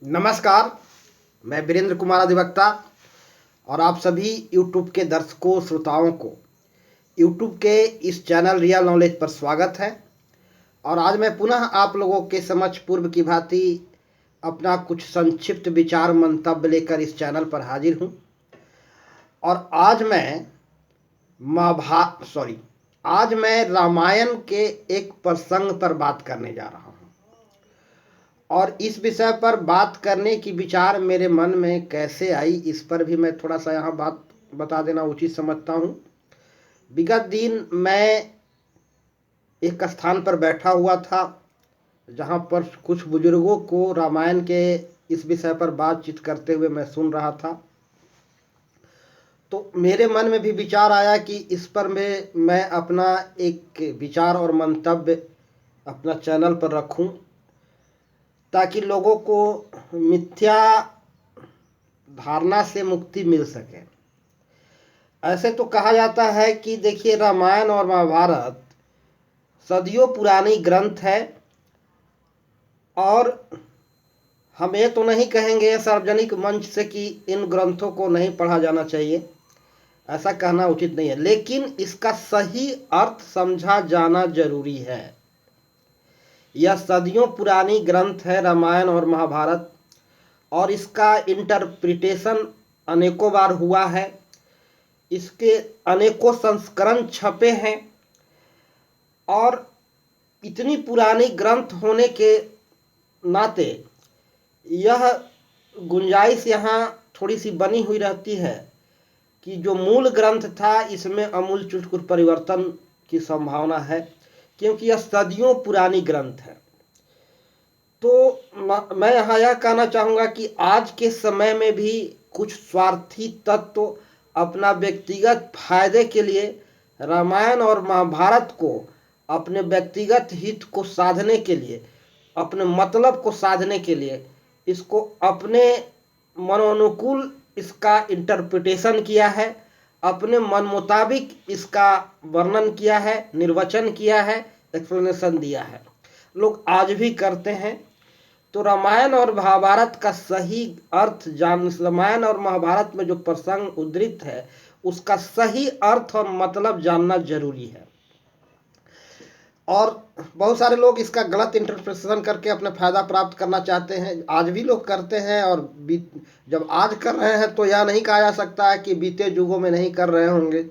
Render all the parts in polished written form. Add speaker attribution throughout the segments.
Speaker 1: नमस्कार। मैं वीरेंद्र कुमार अधिवक्ता और आप सभी यूट्यूब के दर्शकों श्रोताओं को यूट्यूब के इस चैनल रियल नॉलेज पर स्वागत है। और आज मैं पुनः आप लोगों के समक्ष पूर्व की भांति अपना कुछ संक्षिप्त विचार मंतव्य लेकर इस चैनल पर हाजिर हूँ। और आज मैं रामायण के एक प्रसंग पर बात करने जा रहा हूँ। और इस विषय पर बात करने की विचार मेरे मन में कैसे आई, इस पर भी मैं थोड़ा सा यहाँ बात बता देना उचित समझता हूँ। विगत दिन मैं एक स्थान पर बैठा हुआ था जहाँ पर कुछ बुजुर्गों को रामायण के इस विषय पर बातचीत करते हुए मैं सुन रहा था। तो मेरे मन में भी विचार आया कि इस पर मैं अपना एक विचार और मंतव्य अपना चैनल पर रखूं, ताकि लोगों को मिथ्या धारणा से मुक्ति मिल सके। ऐसे तो कहा जाता है कि देखिए, रामायण और महाभारत सदियों पुरानी ग्रंथ है और हम ये तो नहीं कहेंगे सार्वजनिक मंच से कि इन ग्रंथों को नहीं पढ़ा जाना चाहिए, ऐसा कहना उचित नहीं है, लेकिन इसका सही अर्थ समझा जाना जरूरी है। यह सदियों पुरानी ग्रंथ है रामायण और महाभारत, और इसका इंटरप्रिटेशन अनेकों बार हुआ है। इसके अनेकों संस्करण छपे हैं और इतनी पुरानी ग्रंथ होने के नाते यह गुंजाइश यहाँ थोड़ी सी बनी हुई रहती है कि जो मूल ग्रंथ था इसमें अमूल चुटकुट परिवर्तन की संभावना है, क्योंकि यह सदियों पुरानी ग्रंथ है। तो मैं यहाँ यह कहना चाहूँगा कि आज के समय में भी कुछ स्वार्थी तत्व अपना व्यक्तिगत फायदे के लिए रामायण और महाभारत को अपने व्यक्तिगत हित को साधने के लिए, अपने मतलब को साधने के लिए इसको अपने मनोनुकूल इसका इंटरप्रिटेशन किया है, अपने मन मुताबिक इसका वर्णन किया है, निर्वचन किया है, एक्सप्लेनेशन दिया है। लोग आज भी करते हैं। तो रामायण और महाभारत का सही अर्थ रामायण और महाभारत में जो प्रसंग उद्धृत है उसका सही अर्थ और मतलब जानना जरूरी है। और बहुत सारे लोग इसका गलत इंटरप्रिटेशन करके अपने फायदा प्राप्त करना चाहते हैं, आज भी लोग करते हैं। और जब आज कर रहे हैं तो यह नहीं कहा जा सकता है कि बीते युगों में नहीं कर रहे होंगे।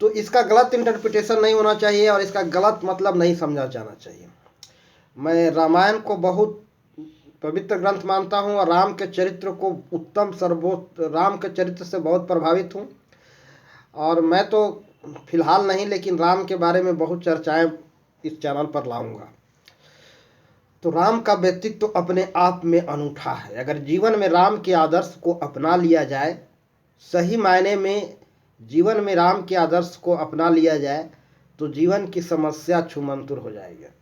Speaker 1: तो इसका गलत इंटरप्रिटेशन नहीं होना चाहिए और इसका गलत मतलब नहीं समझा जाना चाहिए। मैं रामायण को बहुत पवित्र ग्रंथ मानता हूँ और राम के चरित्र को राम के चरित्र से बहुत प्रभावित हूँ। और मैं तो फिलहाल नहीं, लेकिन राम के बारे में बहुत चर्चाएं इस चैनल पर लाऊंगा। तो राम का व्यक्तित्व तो अपने आप में अनूठा है। अगर जीवन में राम के आदर्श को अपना लिया जाए, सही मायने में जीवन में राम के आदर्श को अपना लिया जाए, तो जीवन की समस्या छूमंतर हो जाएगी।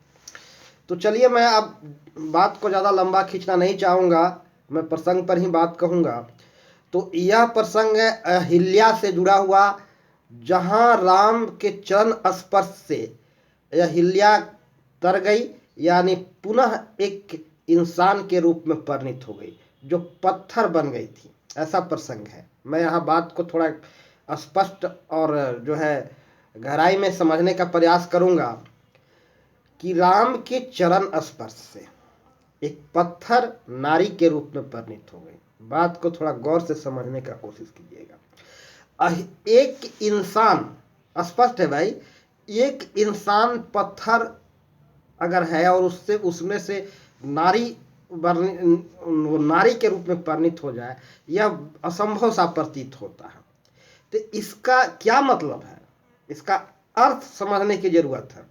Speaker 1: तो चलिए, मैं अब बात को ज़्यादा लंबा खींचना नहीं चाहूँगा, मैं प्रसंग पर ही बात कहूँगा। तो यह प्रसंग है अहिल्या से जुड़ा हुआ, जहाँ राम के चरण स्पर्श से अहिल्या तर गई, यानी पुनः एक इंसान के रूप में परिणित हो गई, जो पत्थर बन गई थी। ऐसा प्रसंग है। मैं यहाँ बात को थोड़ा स्पष्ट और जो है गहराई में समझने का प्रयास करूँगा कि राम के चरण स्पर्श से एक पत्थर नारी के रूप में परिणित हो गई। बात को थोड़ा गौर से समझने का कोशिश कीजिएगा। एक इंसान, स्पष्ट है भाई, एक इंसान पत्थर अगर है और उसमें से नारी के रूप में परिणित हो जाए, यह असंभव सा प्रतीत होता है। तो इसका क्या मतलब है, इसका अर्थ समझने की जरूरत है।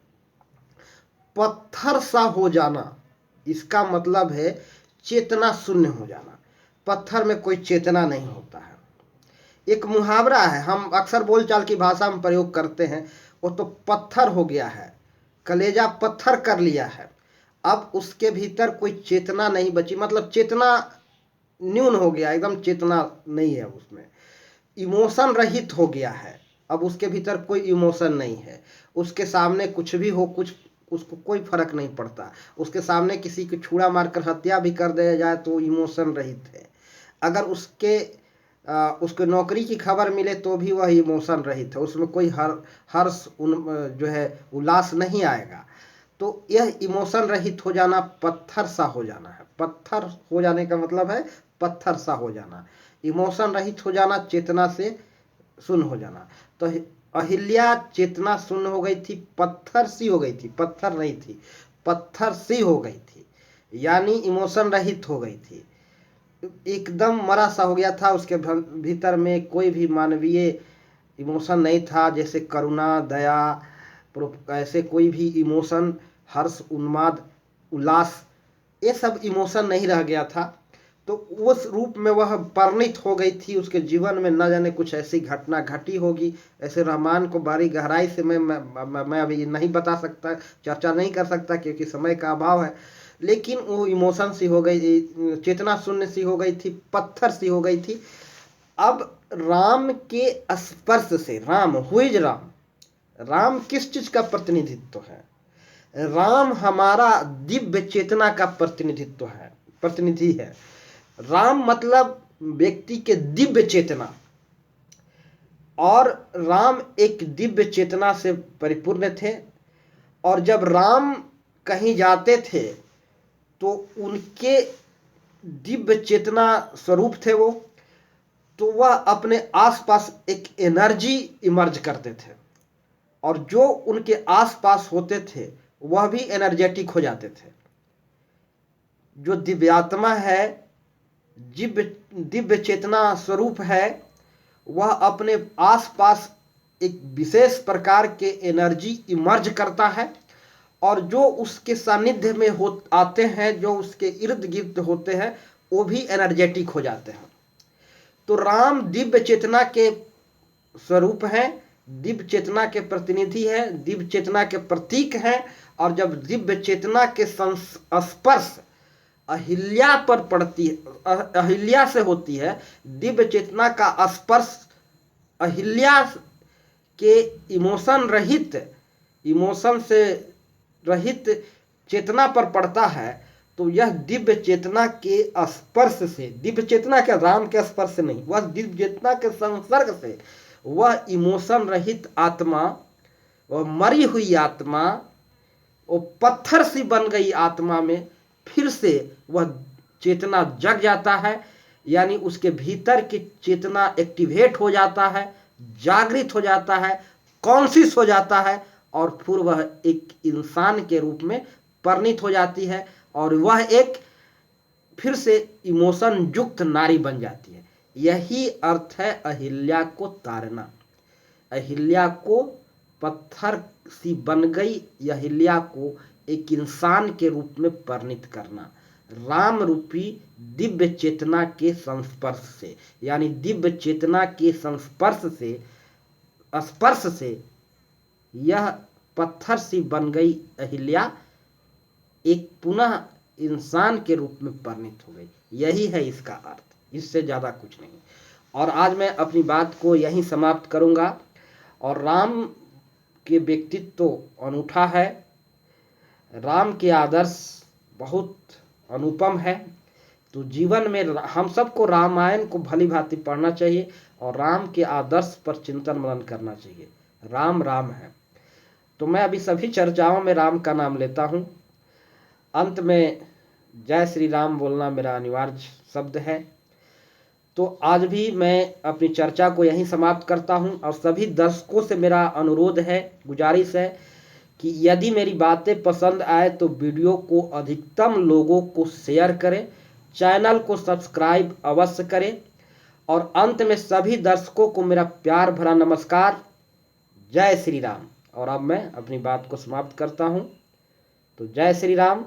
Speaker 1: पत्थर सा हो जाना, इसका मतलब है चेतना शून्य हो जाना। पत्थर में कोई चेतना नहीं होता है। एक मुहावरा है, हम अक्सर बोलचाल की भाषा में प्रयोग करते हैं, वो तो पत्थर हो गया है, कलेजा पत्थर कर लिया है, अब उसके भीतर कोई चेतना नहीं बची, मतलब चेतना न्यून हो गया, एकदम चेतना नहीं है उसमें, इमोशन रहित हो गया है। अब उसके भीतर कोई इमोशन नहीं है, उसके सामने कुछ भी हो, कुछ उसको कोई फर्क नहीं पड़ता। उसके सामने किसी को छुरा मारकर हत्या भी कर दिया जाए तो इमोशन रहित है। अगर उसके नौकरी की खबर मिले तो भी वह इमोशन रहित है, उसमें कोई हर्ष जो है उल्लास नहीं आएगा। तो यह इमोशन रहित हो जाना पत्थर सा हो जाना है। पत्थर हो जाने का मतलब है पत्थर सा हो जाना। इमोशन रहित हो जाना चेतना से शून्य हो जाना। तो अहिल्या चेतना शून्य हो गई थी, पत्थर सी हो गई थी, पत्थर नहीं थी, पत्थर सी हो गई थी, यानी इमोशन रहित हो गई थी। एकदम मरा सा हो गया था। उसके भीतर में कोई भी मानवीय इमोशन नहीं था, जैसे करुणा, दया, ऐसे कोई भी इमोशन, हर्ष, उन्माद, उल्लास, ये सब इमोशन नहीं रह गया था। तो उस रूप में वह परिणित हो गई थी। उसके जीवन में न जाने कुछ ऐसी घटना घटी होगी। ऐसे रहमान को बारी गहराई से मैं अभी नहीं बता सकता, चर्चा नहीं कर सकता क्योंकि समय का अभाव है। लेकिन वो इमोशन सी हो गई, चेतना शून्य सी हो गई थी, पत्थर सी हो गई थी। अब राम के स्पर्श से, राम, हु इज राम? राम किस चीज का प्रतिनिधित्व है? राम हमारा दिव्य चेतना का प्रतिनिधित्व है, प्रतिनिधि है। राम मतलब व्यक्ति के दिव्य चेतना, और राम एक दिव्य चेतना से परिपूर्ण थे। और जब राम कहीं जाते थे तो उनके दिव्य चेतना स्वरूप थे वो, तो वह अपने आसपास एक एनर्जी इमर्ज करते थे, और जो उनके आसपास होते थे वह भी एनर्जेटिक हो जाते थे। जो दिव्यात्मा है, दिव्य चेतना स्वरूप है, वह अपने आसपास एक विशेष प्रकार के एनर्जी इमर्ज करता है, और जो उसके सानिध्य में आते हैं, जो उसके इर्द गिर्द होते हैं, वो भी एनर्जेटिक हो जाते हैं। तो राम दिव्य चेतना के स्वरूप हैं, दिव्य चेतना के प्रतिनिधि है, दिव्य चेतना के प्रतीक हैं। और जब दिव्य चेतना के स्पर्श अहिल्या पर पड़ती है, अहिल्या से होती है, दिव्य चेतना का स्पर्श अहिल्या के इमोशन से रहित चेतना पर पड़ता है, तो यह दिव्य चेतना के स्पर्श से, दिव्य चेतना के, राम के स्पर्श से नहीं, वह दिव्य चेतना के संसर्ग से वह इमोशन रहित आत्मा, वह मरी हुई आत्मा, वो पत्थर सी बन गई आत्मा में फिर से वह चेतना जग जाता है। यानी उसके भीतर की चेतना एक्टिवेट हो जाता है, जागृत हो जाता है, कॉन्शियस हो जाता है, और फिर वह एक इंसान के रूप में परिणित हो जाती है, और वह एक फिर से इमोशन युक्त नारी बन जाती है। यही अर्थ है अहिल्या को तारना। अहिल्या को पत्थर सी बन गई अहिल्या को एक इंसान के रूप में परिणित करना, राम रूपी दिव्य चेतना के संस्पर्श से, यानी दिव्य चेतना के संस्पर्श से, स्पर्श से यह पत्थर सी बन गई अहिल्या एक पुनः इंसान के रूप में परिणित हो गई। यही है इसका अर्थ, इससे ज़्यादा कुछ नहीं। और आज मैं अपनी बात को यहीं समाप्त करूँगा। और राम के व्यक्तित्व अनूठा है, राम के आदर्श बहुत अनुपम है। तो जीवन में हम सबको रामायण को भली भांति पढ़ना चाहिए और राम के आदर्श पर चिंतन मनन करना चाहिए। राम राम है। तो मैं अभी सभी चर्चाओं में राम का नाम लेता हूँ। अंत में जय श्री राम बोलना मेरा अनिवार्य शब्द है। तो आज भी मैं अपनी चर्चा को यहीं समाप्त करता हूं, और सभी दर्शकों से मेरा अनुरोध है, गुजारिश है कि यदि मेरी बातें पसंद आए तो वीडियो को अधिकतम लोगों को शेयर करें, चैनल को सब्सक्राइब अवश्य करें। और अंत में सभी दर्शकों को मेरा प्यार भरा नमस्कार, जय श्री राम। और अब मैं अपनी बात को समाप्त करता हूं। तो जय श्री राम।